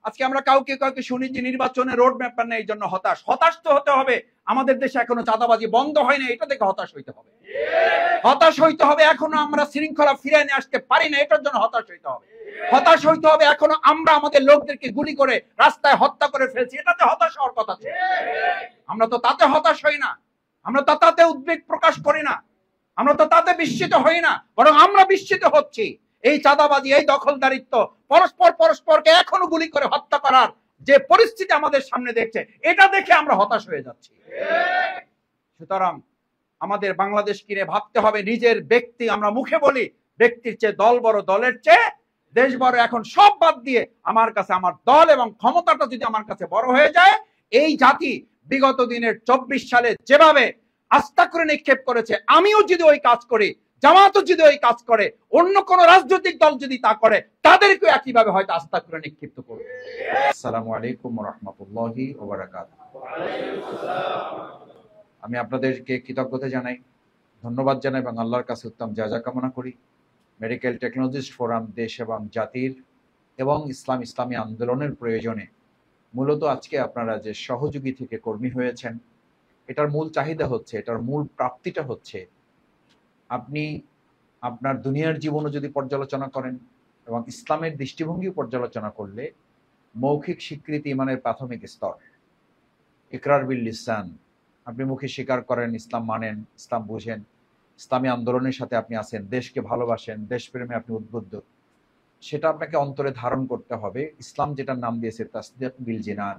আজকে আমরা কাউকে কাউকে শুনি যে নির্বাচনে রোড ম্যাপ নেই, এই জন্য হতাশ। হতাশ তো হতে হবে, আমাদের দেশে এখনো চাঁদাবাজি বন্ধ হয় না, এটা দেখে হতাশ হইতে হবে। হতাশ হইতে হবে, এখনো আমরা শৃঙ্খলা ফিরে নিয়ে আসতে পারি না, এটার জন্য হতাশ হইতে হবে। হতাশ হইতে হবে, এখনো আমরা আমাদের লোকদেরকে গুলি করে রাস্তায় হত্যা করে ফেলছি, এটাতে হতাশ হওয়ার কথা ছিল। আমরা তো তাতে হতাশ হই না, আমরা তো তাতে উদ্বেগ প্রকাশ করি না, আমরা তো তাতে বিস্মিত হই না, বরং আমরা বিস্মিত হচ্ছি এই চাঁদাবাজি, এই দখলদারিত্ব, পরস্পরকে এখনো গুলি করে হত্যা করার যে পরিস্থিতি আমাদের সামনে দেখছে, এটা দেখে আমরা হতাশ হয়ে যাচ্ছি। সুতরাং আমাদের বাংলাদেশ কিনে ভাবতে হবে নিজের ব্যক্তি, আমরা মুখে বলি ব্যক্তির চেয়ে দল বড়, দলের চেয়ে দেশ বড়। এখন সব বাদ দিয়ে আমার কাছে আমার দল এবং ক্ষমতাটা যদি আমার কাছে বড় হয়ে যায়, এই জাতি বিগত দিনের 24 সালে যেভাবে আস্থা করে নিক্ষেপ করেছে, আমিও যদি ওই কাজ করি, জামাতও যদি ওই কাজ করে, অন্য কোন রাজনৈতিক দল যদি তা করে, তাদেরকে একইভাবে হয়তো আস্থা করে নিক্ষিপ্ত করবে। আসসালামু আলাইকুম ওয়া রাহমাতুল্লাহি ওয়া বারাকাতুহু। আমি আপনাদেরকে কৃতজ্ঞতা জানাই, ধন্যবাদ জানাই এবং আল্লাহর কাছে উত্তম জাযা কামনা করি। মেডিকেল টেকনোলজিস্ট ফোরাম দেশ এবং জাতির এবং ইসলামী আন্দোলনের প্রয়োজনে মূলত আজকে আপনারা যে সহযোগী থেকে কর্মী হয়েছেন, এটার মূল চাহিদা হচ্ছে, এটার মূল প্রাপ্তিটা হচ্ছে, আপনি আপনার দুনিয়ার জীবনও যদি পর্যালোচনা করেন এবং ইসলামের দৃষ্টিভঙ্গি পর্যালোচনা করলে মৌখিক স্বীকৃতি ইমানের প্রাথমিক স্তর, ইকরার বিল লিসান, আপনি মুখে স্বীকার করেন, ইসলাম মানেন, ইসলাম বুঝেন, ইসলামী আন্দোলনের সাথে আপনি আছেন, দেশকে ভালোবাসেন, দেশপ্রেমে আপনি উদ্বুদ্ধ, সেটা আপনাকে অন্তরে ধারণ করতে হবে। ইসলাম যেটার নাম দিয়েছে তাসদীক বিল জিনান,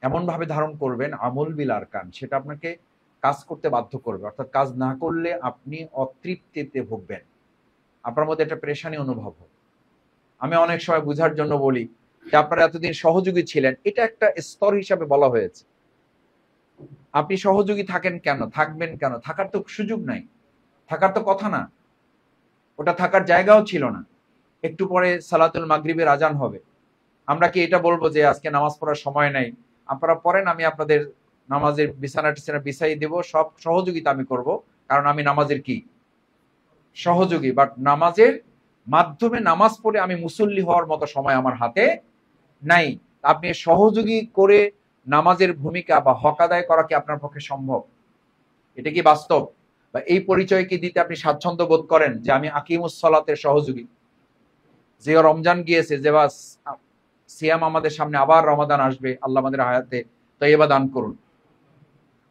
এমন ভাবে ধারণ করবেন আমল বিল আরকান, সেটা আপনাকে কাজ করতে বাধ্য করবে। অর্থাৎ কাজ না করলে আপনি অতৃপ্তিতে ভুগবেন, আপনার মধ্যে একটা পেরেশানি অনুভব হবে। আমি অনেক সময় বুঝার জন্য বলি যে আপনারা এতদিন সহযোগী ছিলেন, এটা একটা স্তর হিসাবে বলা হয়েছে। আপনি সহযোগী থাকেন কেন, থাকবেন কেন? থাকার তো সুযোগ নাই, থাকার তো কথা না, ওটা থাকার জায়গাও ছিল না। একটু পরে সালাতুল মাগরিবের আজান হবে, আমরা কি এটা বলবো যে আজকে নামাজ পড়ার সময় নাই, আপনারা পড়েন, আমি আপনাদের নামাজের বিছানা টিছানা বিছাই দেব, সব সহযোগিতা আমি করব, কারণ আমি নামাজের কি সহযোগী। বাট নামাজের মাধ্যমে নামাজ পড়ে আমি মুসল্লি হওয়ার মতো সময় আমার হাতে নাই। আপনি সহযোগী করে নামাজের ভূমিকা বা হক আদায় করা কি আপনার পক্ষে সম্ভব? এটা কি বাস্তব? বা এই পরিচয় কি দিতে আপনি স্বাচ্ছন্দ্য বোধ করেন যে আমি আকিমুস সালাতের সহযোগী? যে রমজান গিয়েছে, যে সিয়াম আমাদের সামনে, আবার রমাদান আসবে, আল্লাহ আমাদের হায়াতে তয়্যিবা দান করুন।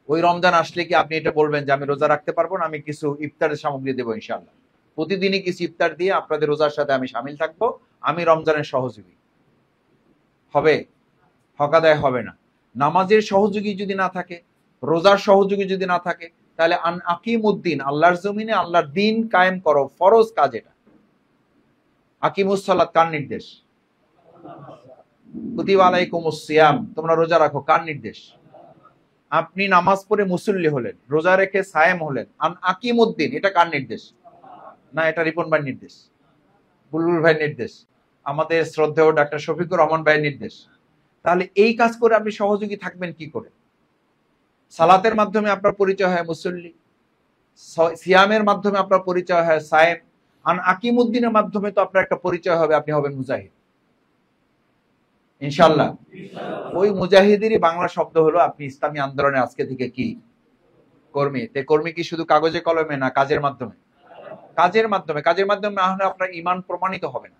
ওই রমজান আসলে কি আপনি এটা বলবেন যে আমি রোজা রাখতে পারবো না, আমি কিছু ইফতারের সামগ্রী দেবো ইনশাআল্লাহ, প্রতিদিনই কিছু ইফতার দিয়ে আপনাদের রোজার সাথে আমি শামিল থাকবো, আমি রমজানের সহযোগী? হবে? হক আদায় হবে না। নামাজের সহযোগী যদি না থাকে, রোজার সহযোগী যদি না থাকে, তাহলে আন আকিমুদ্দিন, আল্লাহর জমিনে আল্লাহর দিন কায়েম করো, ফরজ কাজ এটা। আকিমুস সালাত কার নির্দেশ? কুতিবা আলাইকুমুস সিয়াম, তোমরা রোজা রাখো, কার নির্দেশ? আপনি নামাজ পড়ে মুসল্লি হলেন, রোজা রেখে সায়েম হলেন, আন আকিমুদ্দিন, এটা কার নির্দেশ? না, এটা রিপন ভাইয়ের নির্দেশ, বুলবুল ভাইয়ের নির্দেশ, আমাদের শ্রদ্ধেয় ডাক্তার শফিকুর রহমান ভাইয়ের নির্দেশ। তাহলে এই কাজ করে আপনি সহযোগী থাকবেন কি করে? সালাতের মাধ্যমে আপনার পরিচয় হয় মুসল্লি, সিয়ামের মাধ্যমে আপনার পরিচয় হয় সায়েম, আন আকিমুদ্দিনের মাধ্যমে তো আপনার একটা পরিচয় হবে, আপনি হবেন মুজাহিদ ইনশাআল্লাহ। ওই মুজাহিদেরই বাংলা শব্দ হলো আপনি ইসলামী আন্দোলনে আজকে থেকে কি কর্মী। তে কর্মী কি শুধু কাগজে কলমে না, কাজের মাধ্যমে? কাজের মাধ্যমে, কাজের মাধ্যমে না হলে আপনার ঈমান প্রমাণিত হবে না।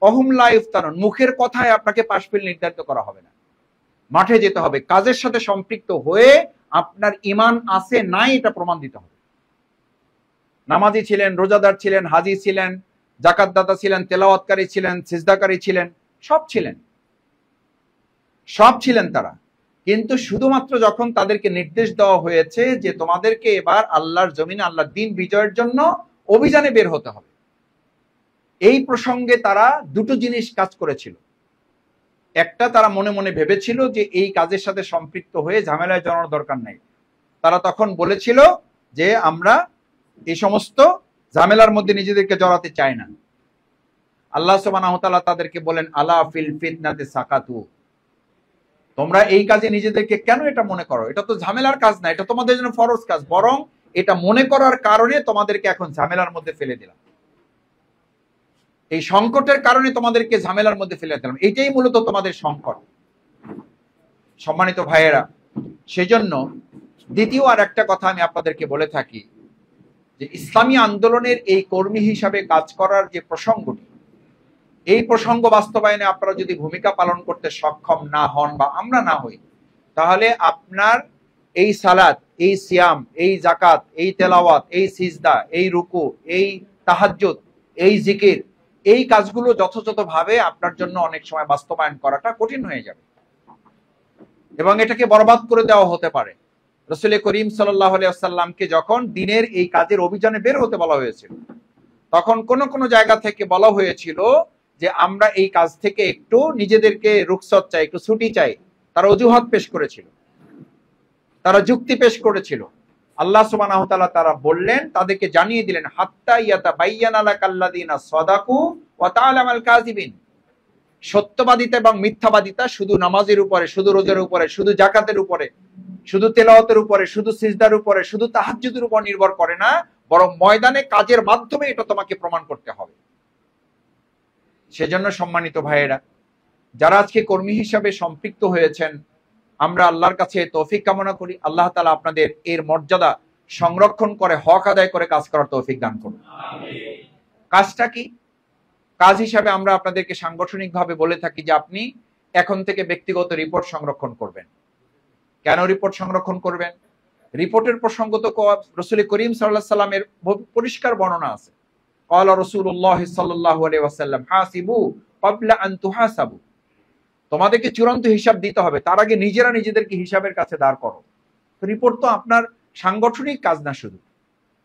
অহুম লা ইফতানুন, মুখের কথায় আপনাকে পাশ ফেল নির্ধারিত করা হবে না, মাঠে যেতে হবে, কাজের সাথে সম্পৃক্ত হয়ে আপনার ঈমান আছে নাই এটা প্রমাণ দিতে হবে। নামাজি ছিলেন, রোজাদার ছিলেন, হাজি ছিলেন, যাকাত দাতা ছিলেন, তেলাওয়াতকারী ছিলেন, সিজদাকারী ছিলেন, সব ছিলেন, সব ছিলেন তারা। কিন্তু শুধুমাত্র যখন তাদেরকে নির্দেশ দেওয়া হয়েছে যে তোমাদেরকে এবার আল্লাহর জমিনে আল্লাহর দিন বিজয়ের জন্য অভিযানে বের হতে হবে, এই প্রসঙ্গে তারা দুটো জিনিস কাজ করেছিল। একটা, তারা মনে মনে ভেবেছিল যে এই কাজের সাথে সম্পৃক্ত হয়ে ঝামেলায় জড়ানোর দরকার নাই। তারা তখন বলেছিল যে আমরা এই সমস্ত ঝামেলার মধ্যে নিজেদেরকে জড়াতে চাই না। আল্লাহ সুবহানাহু ওয়া তাআলা তাদেরকে বলেন আলা ফিল ফিতনাতি সাকাতু, তোমরা এই কাজে নিজেদেরকে কেন এটা মনে করো? এটা তো ঝামেলার কাজ না, এটা তোমাদের জন্য ফরজ কাজ, বরং এটা মনে করার কারণে তোমাদেরকে এখন ঝামেলার মধ্যে ফেলে দিলাম। এই সংকটের কারণে তোমাদেরকে ঝামেলার মধ্যে ফেলে দিলাম, এটাই মূলত তোমাদের সংকট। সম্মানিত ভাইয়েরা, সেজন্য দ্বিতীয় আর একটা কথা আমি আপনাদেরকে বলে থাকি যে ইসলামী আন্দোলনের এই কর্মী হিসাবে কাজ করার যে প্রসঙ্গটি, এই প্রসঙ্গ বাস্তবায়নে আপনারা যদি ভূমিকা পালন করতে সক্ষম না হন বা আমরা না হই, তাহলে আপনার এই সালাত, এই সিয়াম, এই জাকাত, এই তেলাওয়াত, এই সিজদা, এই রুকু, এই তাহাজ্জুদ, এই জিকির, এই কাজগুলো যথাযথভাবে আপনার জন্য অনেক সময় বাস্তবায়ন করাটা কঠিন হয়ে যাবে এবং এটাকে বরবাদ করে দেওয়া হতে পারে। রাসূল করিম সাল্লাল্লাহু আলাইহি ওয়াসাল্লামকে যখন দিনের এই কাজের অভিযানে বের হতে বলা হয়েছিল, তখন কোন কোন জায়গা থেকে বলা হয়েছিল যে আমরা এই কাজ থেকে একটু নিজেদেরকে রুখসত চাই, একটু ছুটি চাই। তারা অজুহাত পেশ করেছিল, তারা যুক্তি পেশ করেছিল। আল্লাহ সুবহানাহু ওয়া তাআলা তারা বললেন, তাদেরকে জানিয়ে দিলেন, হাত্তা ইয়াতাবায়্যানা লাকাল্লাযিনা সাদাকু ওয়া তা'লামাল কাযিবিন। সত্যবাদিতা এবং মিথ্যাবাদিতা শুধু নামাজের উপরে, শুধু রোজার উপরে, শুধু জাকাতের উপরে, শুধু তেলাওয়াতের উপরে, শুধু সিজদার উপরে, শুধু তাহাজ্জুদের উপর নির্ভর করে না, বরং ময়দানে কাজের মাধ্যমে এটা তোমাকে প্রমাণ করতে হবে। সেজন্য সম্মানিত ভাইয়েরা, যারা আজকে কর্মী হিসাবে সম্পৃক্ত হয়েছেন, আমরা আল্লাহর কাছে তৌফিক কামনা করি। আল্লাহ তাআলা আপনাদের এর মর্যাদা সংরক্ষণ করে হক আদায় করে কাজ করার তৌফিক দান করুন। কাজটা কি? কাজ হিসাবে আমরা আপনাদেরকে সাংগঠনিকভাবে বলে থাকি যে আপনি এখন থেকে ব্যক্তিগত রিপোর্ট সংরক্ষণ করবেন। কেন রিপোর্ট সংরক্ষণ করবেন? রিপোর্টের প্রসঙ্গ তো রাসূল করিম সাল্লাল্লাহু আলাইহি সাল্লামের পরিষ্কার বর্ণনা আছে। ক্বালা রাসূলুল্লাহ সাল্লাল্লাহু আলাইহি ওয়াসাল্লাম, হাসিবু ক্বাবলা আন তুহাসাবু। তোমাদেরকে চূড়ান্ত হিসাব দিতে হবে, তার আগে নিজেরা নিজেদেরকে হিসাবের কাছে দাঁড় করো। রিপোর্ট তো আপনার সাংগঠনিক কাজ না শুধু,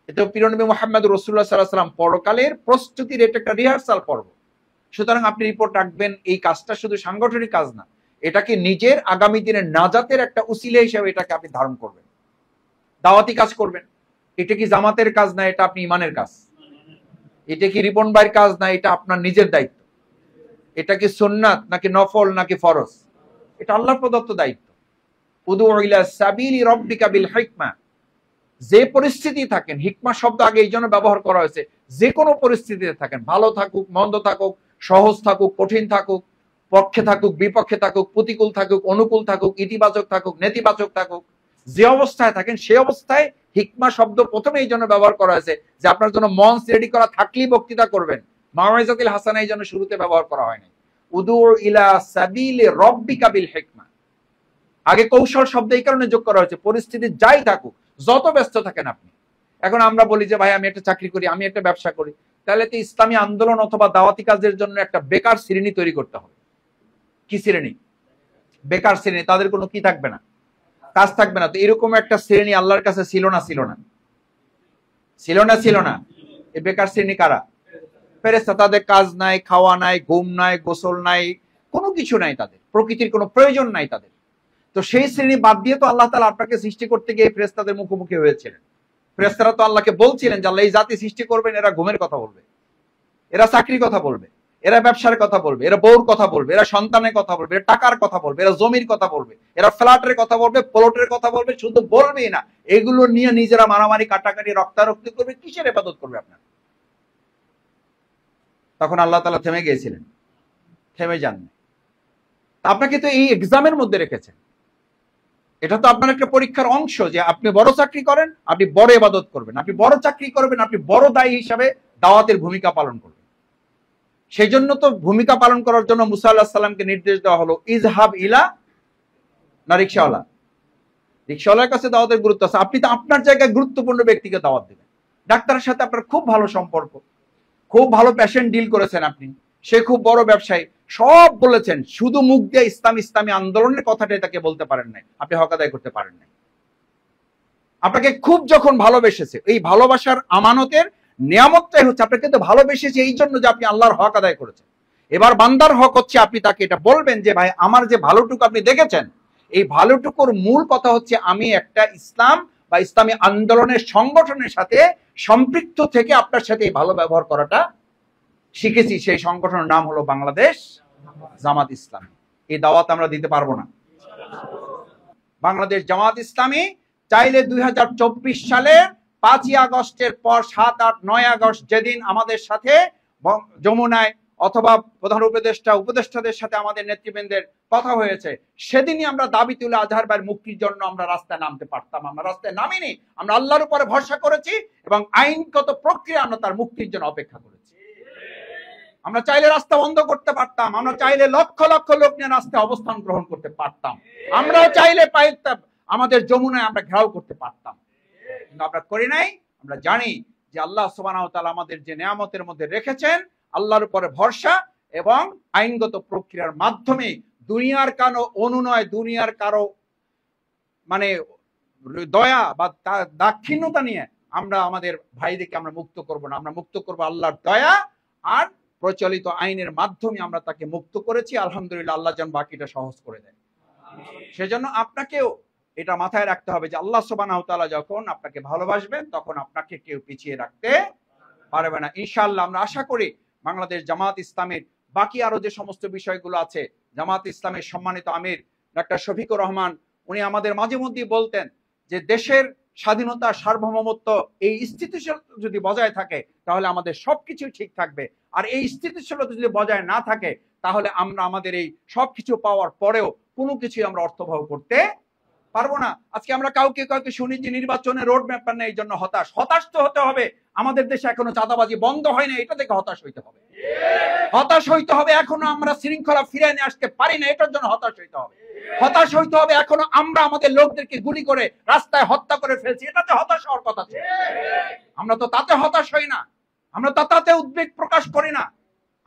এটা প্রিয় নবী মুহাম্মদ রাসূলুল্লাহ সাল্লাল্লাহু আলাইহি ওয়াসাল্লাম পরকালের প্রস্তুতির এটা একটা রিহার্সাল পর্ব। সুতরাং আপনি রিপোর্ট রাখবেন, এই কাজটা শুধু সাংগঠনিক কাজ না, এটাকে নিজের আগামী দিনের নাজাতের একটা উসিলা হিসেবে এটাকে আপনি ধারণ করবেন। দাওয়াতি কাজ করবেন, এটা কি জামাতের কাজ না, এটা আপনি ইমানের কাজ। এটা কি রিপন ভাইয়ের কাজ না, এটা আপনার নিজের দায়িত্ব। এটা কি সুন্নাত নাকি নফল নাকি ফরজ, এটা আল্লাহর প্রদত্ত দায়িত্ব। উদু ইলা সাবিলি রাব্বিকা বিল হিকমা। যে পরিস্থিতি থাকেন, হিকমা শব্দ আগে এই জন্য ব্যবহার করা হয়েছে, যে কোনো পরিস্থিতিতে থাকেন, ভালো থাকুক মন্দ থাকুক, সহজ থাকুক কঠিন থাকুক, পক্ষে থাকুক বিপক্ষে থাকুক, প্রতিকূল থাকুক অনুকূল থাকুক, ইতিবাচক থাকুক নেতিবাচক থাকুক, যে অবস্থায় থাকেন সেই অবস্থায় হিকমা শব্দ প্রথমে এই জন্য ব্যবহার করা হয়েছে যে আপনার জন্য মঞ্চ রেডি করা থাকলেই বক্তৃতা করবেন। মাওয়াইজাতুল হাসানা এই জন্য শুরুতে ব্যবহার করা হয়নি। উদু ইলা সাবিলি রাব্বিকা বিল হিকমা, আগে কৌশল শব্দ এই কারণে যোগ করা হয়েছে, পরিস্থিতি যাই থাকুক, যত ব্যস্ত থাকেন আপনি। এখন আমরা বলি যে ভাই আমি একটা চাকরি করি, আমি একটা ব্যবসা করি, তাহলে তো ইসলামী আন্দোলন অথবা দাওয়াতি কাজের জন্য একটা বেকার শ্রেণী তৈরি করতে হবে। কি শ্রেণী? বেকার শ্রেণী, তাদের কোনো কি থাকবে না, কাজ থাকবে না। তো এরকম একটা শ্রেণী আল্লাহর কাছে ছিল না? ছিল না? ছিল না? ছিল না? এই বেকার শ্রেণী কারা? ফেরেশতা। তাদের কাজ নাই, খাওয়া নাই, ঘুম নাই, গোসল নাই, কোনো কিছু নাই, তাদের প্রকৃতির কোনো প্রয়োজন নাই তাদের। তো সেই শ্রেণী বাদ দিয়ে তো আল্লাহ তাআলা আপনাকে সৃষ্টি করতে গিয়ে ফেরেশতাদের মুখোমুখি হয়েছিলেন। ফেরেশতারা তো আল্লাহকে বলছিলেন যে আল্লাহ এই জাতি সৃষ্টি করবেন, এরা ঘুমের কথা বলবে, এরা চাকরির কথা বলবে, এরা ব্যবসার কথা বলবে, এরা বউর কথা বলবে, এরা সন্তানের কথা বলবে, এরা টাকার কথা বলবে, এরা জমির কথা বলবে, এরা ফ্ল্যাটের কথা বলবে, প্লটের কথা বলবে। শুধু বলবেই না, এগুলো নিয়ে নিজেরা মারামারি কাটাকাটি রক্তারক্তি করবে। কিসের ইবাদত করবে আপনার? তখন আল্লাহ তাআলা থেমে গিয়েছিলেন, থেমে যাননি। আপনাকে তো এই এক্সামের মধ্যে রেখেছেন, এটা তো আপনার একটা পরীক্ষার অংশ যে আপনি বড় চাকরি করেন, আপনি বড় ইবাদত করবেন, আপনি বড় চাকরি করবেন, আপনি বড় দায়ী হিসাবে দাওয়াতের ভূমিকা পালন করবেন। সেই জন্য তো ভূমিকা পালন করার জন্য মুসা আলাইহিস সালামকে নির্দেশ দেওয়া হলো, ইজহাব ইলা না রিকশাওয়ালা। রিকশাওয়ালার কাছে দাওয়াতের গুরুত্ব আছে, আপনি তো আপনার জায়গায় গুরুত্বপূর্ণ ব্যক্তিকে দাওয়াত দেবেন। ডাক্তারের সাথে আপনার খুব ভালো সম্পর্ক, খুব ভালো পেশেন্ট ডিল করেছেন আপনি, সে খুব বড় ব্যবসায়ী, সব বলেছেন, শুধু মুখ দিয়ে ইসলামী আন্দোলনের কথাটাই তাকে বলতে পারেন নাই, আপনি হক আদায় করতে পারেন নাই। আপনাকে খুব যখন ভালোবেসেছে, এই ভালোবাসার আমানতের নিয়ামতটাই হচ্ছে আপনাকে তো ভালোবেসেছে এই জন্য যে আপনি আল্লাহর হক আদায় করেছেন। এবার বান্দার হক হচ্ছে আপনি তাকে এটা বলবেন যে ভাই আমার যে ভালোটুকু আপনি দেখেছেন, এই ভালোটুকুর মূল কথা হচ্ছে আমি একটা ইসলাম বা ইসলামী আন্দোলনের সংগঠনের সাথে সম্পৃক্ত থেকে আপনার সাথে এই ভালো ব্যবহার করাটা শিখেছি। সেই সংগঠনের নাম হলো বাংলাদেশ জামাত ইসলামী। এই দাওয়াত আমরা দিতে পারবো না। বাংলাদেশ জামাত ইসলামী চাইলে 2024 সালে 5ই আগস্টের পর 7, 8, 9 আগস্ট যেদিন আমাদের সাথে যমুনায় অথবা প্রধান উপদেষ্টাদের সাথে আমাদের নেতৃবৃন্দের কথা হয়েছে, সেদিনই আমরা দাবি তুলে আজহার ভাইয়ের মুক্তির জন্য আমরা রাস্তায় নামতে পারতাম। আমরা রাস্তায় নামিনি, আমরা আল্লাহর উপরে ভরসা করেছি এবং আইনগত প্রক্রিয়া আমরা তার মুক্তির জন্য অপেক্ষা করেছি। আমরা চাইলে রাস্তা বন্ধ করতে পারতাম, আমরা চাইলে লক্ষ লক্ষ লোক নিয়ে রাস্তায় অবস্থান গ্রহণ করতে পারতাম, আমরাও চাইলে আমাদের যমুনায় আমরা ঘেরাও করতে পারতাম, কিন্তু আমরা করি নাই। আমরা জানি যে আল্লাহ সুবহানাহু ওয়া তাআলা আমাদের যে নিয়ামতের মধ্যে রেখেছেন, আল্লাহর উপরে ভরসা এবং আইনগত প্রক্রিয়ার মাধ্যমে দুনিয়ার কারো অনুনয়, দুনিয়ার কারো মানে দয়া বা দাক্ষিণ্যতা নিয়ে আমরা আমাদের ভাইদেরকে আমরা মুক্ত করব না। আমরা মুক্ত করব আল্লাহর দয়া আর প্রচলিত আইনের মাধ্যমে আমরা তাকে মুক্ত করেছি। আলহামদুলিল্লাহ, আল্লাহ যেন বাকিটা সহজ করে দেয়। সেজন্য আপনাকেও এটা মাথায় রাখতে হবে যে আল্লাহ সুবহানাহু ওয়া তাআলা যখন আপনাকে ভালোবাসবেন তখন আপনাকে কেউ পিছিয়ে রাখতে পারবে না। ইনশাআল্লাহ আমরা আশা করি বাংলাদেশ জামাত ইসলামের বাকি আরো যে সমস্ত বিষয়গুলো আছে, জামাত ইসলামের সম্মানিত আমির ডাক্তার শফিকুর রহমান উনি আমাদের মাঝে মধ্যেই বলতেন যে দেশের স্বাধীনতা, সার্বভৌমত্ব এই স্থিতিশীলতা যদি বজায় থাকে তাহলে আমাদের সবকিছু ঠিক থাকবে, আর এই স্থিতিশীলতা যদি বজায় না থাকে তাহলে আমরা আমাদের এই সবকিছু পাওয়ার পরেও কোনো কিছুই আমরা অর্থবহ করতে পারবো না। আজকে আমরা কাউকে শুনি যে নির্বাচনের রোড ম্যাপ নেই, এই জন্য হতাশ তো হতে হবে। আমাদের দেশে এখনো চাঁদাবাজি বন্ধ হয় না, এটা থেকে হতাশ হইতে হবে। হতাশ হইতে হবে এখনো আমরা শৃঙ্খলা ফিরে নিয়ে আসতে পারি না, এটার জন্য হতাশ হইতে হবে। হতাশ হইতে হবে এখনো আমরা আমাদের লোকদেরকে গুলি করে রাস্তায় হত্যা করে ফেলছি, এটাতে হতাশ হওয়ার কথা ছিল। আমরা তো তাতে হতাশ হই না, আমরা তো তাতে উদ্বেগ প্রকাশ করি না,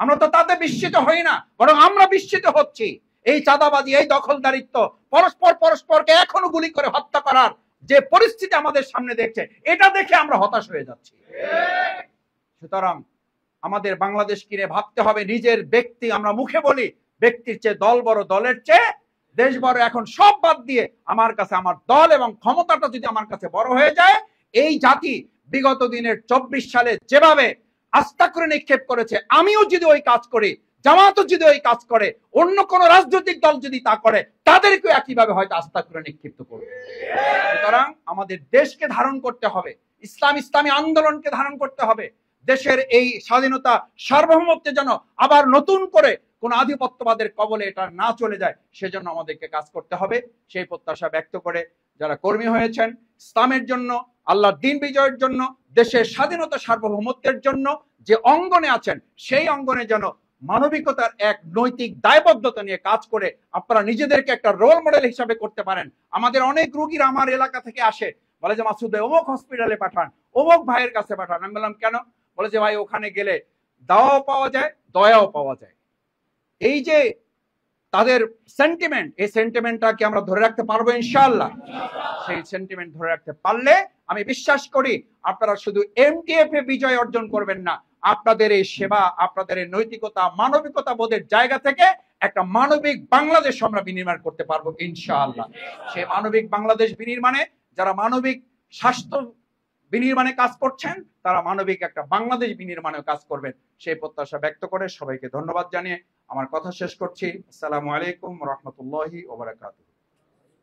আমরা তো তাতে বিস্মিত হই না, বরং আমরা বিস্মিত হচ্ছি এই চাঁদাবাজি, এই দখলদারিত্ব, পরস্পরকে এখনো গুলি করে হত্যা করার যে পরিস্থিতি আমাদের সামনে দেখছে, এটা দেখে আমরা হতাশ হয়ে যাচ্ছি। সুতরাং আমাদের বাংলাদেশ কিনে ভাবতে হবে নিজের ব্যক্তি, আমরা মুখে বলি ব্যক্তির চেয়ে দল বড়, দলের চেয়ে দেশ বড়। এখন সব বাদ দিয়ে আমার কাছে আমার দল এবং ক্ষমতাটা যদি আমার কাছে বড় হয়ে যায়, এই জাতি বিগত দিনের 24 সালে যেভাবে আস্থা করে নিক্ষেপ করেছে, আমিও যদি ওই কাজ করি, জামাতও যদি ওই কাজ করে, অন্য কোন রাজনৈতিক দল যদি তা করে, তাদেরকে একইভাবে হয়তো আস্থা করে নিক্ষিপ্ত করবে। সুতরাং আমাদের দেশকে ধারণ করতে হবে, ইসলামী আন্দোলনকে ধারণ করতে হবে। দেশের এই স্বাধীনতা, সার্বভৌমত্বের জন্য আবার নতুন করে কোন আধিপত্যবাদের কবলে এটা না চলে যায়, সেজন্য আমাদেরকে কাজ করতে হবে। সেই প্রত্যাশা ব্যক্ত করে যারা কর্মী হয়েছেন ইসলামের জন্য, আল্লাহর দ্বীন বিজয়ের জন্য, দেশের স্বাধীনতা সার্বভৌমত্বের জন্য যে অঙ্গনে আছেন, সেই অঙ্গনে যেন মানবিকতার এক নৈতিক দায়বদ্ধতা নিয়ে কাজ করে আপনারা নিজেদেরকে একটা রোল মডেল হিসাবে করতে পারেন। আমাদের অনেক রোগীরা আমার এলাকা থেকে আসে, বলে যে মাসুদ ভাই অমুক হসপিটালে পাঠান, অমুক ভাইয়ের কাছে পাঠান। আমি বললাম কেন? বলে যে ভাই ওখানে গেলে দাওয়াও পাওয়া যায়, দয়াও পাওয়া যায়। এই যে তাদের সেন্টিমেন্ট, এই সেন্টিমেন্টটাকে আমরা ধরে রাখতে পারবো ইনশাআল্লাহ। সেই সেন্টিমেন্ট ধরে রাখতে পারলে আমি বিশ্বাস করি আপনারা শুধু এমটিএফ এ বিজয় অর্জন করবেন না, আপনাদের এই সেবা, আপনাদের এই নৈতিকতা, মানবিকতা বোধের জায়গা থেকে একটা মানবিক বাংলাদেশ আমরা বিনির্মাণ করতে পারবো ইনশাআল্লাহ। সেই মানবিক বাংলাদেশ বিনির্মাণে যারা মানবিক স্বাস্থ্য বিনির্মাণে কাজ করছেন, তারা মানবিক একটা বাংলাদেশ বিনির্মাণে কাজ করবেন, সেই প্রত্যাশা ব্যক্ত করে সবাইকে ধন্যবাদ জানিয়ে আমার কথা শেষ করছি। আসসালামু আলাইকুম ওয়া রাহমাতুল্লাহি ওয়া বারাকাতুহু।